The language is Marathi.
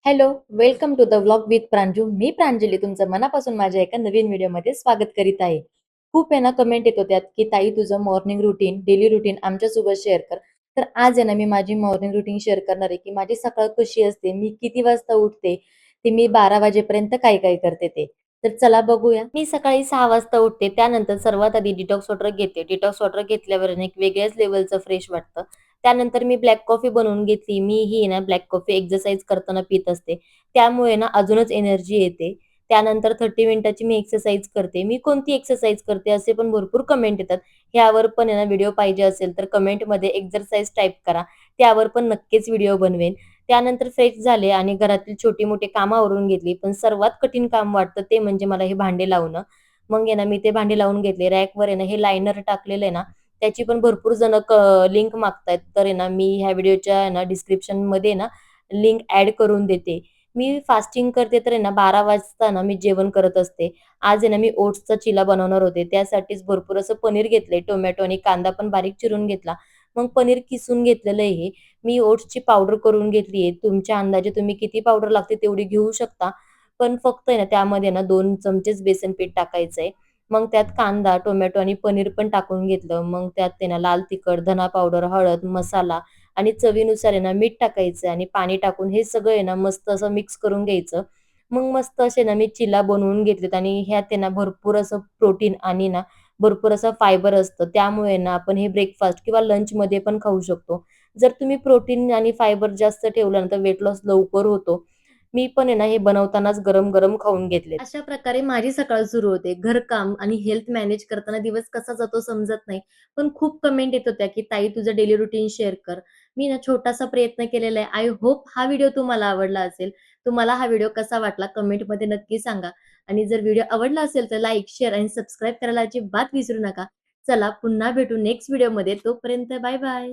Hello, welcome to the vlog with Pranju. मी प्रांजली तुमचं मनापासून माझ्या एका नवीन व्हिडिओमध्ये स्वागत करीत आहे. खूप आहे ना कमेंट येत होत्यात, की ताई तुझं मॉर्निंग रुटीन, डेली रुटीन आमच्यासोबत शेअर कर. तर आज आहे ना मी माझी मॉर्निंग रुटीन शेअर करणार आहे, की माझी सकाळ कशी असते, मी किती वाजता उठते, ते मी 12 वाजेपर्यंत काय-काय करते ते. तर चला बघूया. मी सकाळी 6 वाजता उठते. त्यानंतर सर्वात आधी डिटॉक्स वॉटर घेते. डिटॉक्स वॉटर घेतल्यावर आहे ना एक वेगळ्याच लेव्हलचं फ्रेश वाटतं. त्यानंतर मी ब्लॅक कॉफी बनवून घेतली. मी ही ना ब्लॅक कॉफी एक्सरसाइज करताना पीत असते. त्यामुळे ना अजूनच एनर्जी येते. त्यानंतर 30 मिनिटाची मी एक्सरसाइज करते. मी कोणती एक्सरसाइज करते असे पण भरपूर कमेंट येतात. ह्यावर पण आहे ना व्हिडिओ पाहिजे असेल तर कमेंटमध्ये एक्सरसाइज टाइप करा. त्यावर पण नक्कीच व्हिडिओ बनवेन. त्यानंतर फ्रेश झाले आणि घरातील छोटी-मोठी कामं आवरून घेतली. पण सर्वात कठीण काम वाटतं ते म्हणजे मला हे भांडे लावणं. मग आहे ना मी ते भांडे लावून घेतले. रॅकवर आहे ना हे लायनर टाकलेलं आहे ना, त्याची पण भरपूर जण लिंक मागतायत. तर आहे ना मी ह्या व्हिडिओच्या आहे ना डिस्क्रिप्शनमध्ये ना लिंक ॲड करून देते. मी फास्टिंग करते तर आहे ना 12 वाजता ना मी जेवण करत असते. आज आहे ना मी ओट्सचा चिला बनवणार होते. त्यासाठीच भरपूर असं पनीर घेतलंय, टोमॅटो आणि कांदा पण बारीक चिरून घेतला. मग पनीर किसून घेतलेलं आहे हे. मी ओट्सची पावडर करून घेतली आहे. तुमच्या अंदाजे तुम्ही किती पावडर लागते तेवढी घेऊ शकता. पण फक्त आहे ना त्यामध्ये ना 2 चमचेच बेसन पीठ टाकायचंय. मग त्यात कांदा, टोमॅटो आणि पनीर पण टाकून घेतलं. मग त्यात आहे ना लाल तिखट, धना पावडर, हळद, मसाला आणि चवीनुसार आहे ना मीठ टाकायचं आणि पाणी टाकून हे सगळं आहे ना मस्त असं मिक्स करून घ्यायचं. मग मस्त असे ना मी चिला बनवून घेतलेत आणि ह्यात आहे ना भरपूर असं प्रोटीन आणि ना भरपूर असं फायबर असतं. त्यामुळे ना आपण हे ब्रेकफास्ट किंवा लंचमध्ये पण खाऊ शकतो. जर तुम्ही प्रोटीन आणि फायबर जास्त ठेवलं ना तर वेट लॉस लवकर होतो. मी पण आहे ना हे बनवतानाच गरम-गरम खाऊन घेतलेत. अशा प्रकारे माझी सकाळ सुरू होते. घरकाम आणि हेल्थ मॅनेज करताना दिवस कसा जातो समजत नाही. पण खूप कमेंट येत होत्या, की "ताई तुझं डेली रुटीन शेअर कर." मी ना छोटासा प्रयत्न केलेला आहे. आय होप हा व्हिडिओ तुम्हाला आवडला असेल. तुम्हाला हा व्हिडिओ कसा वाटला कमेंटमध्ये नक्की सांगा. आणि जर व्हिडिओ आवडला असेल तर लाईक, शेअर आणि सबस्क्राईब करायला अजिबात विसरू नका. चला पुन्हा भेटू नेक्स्ट व्हिडिओमध्ये. तोपर्यंत बाय बाय.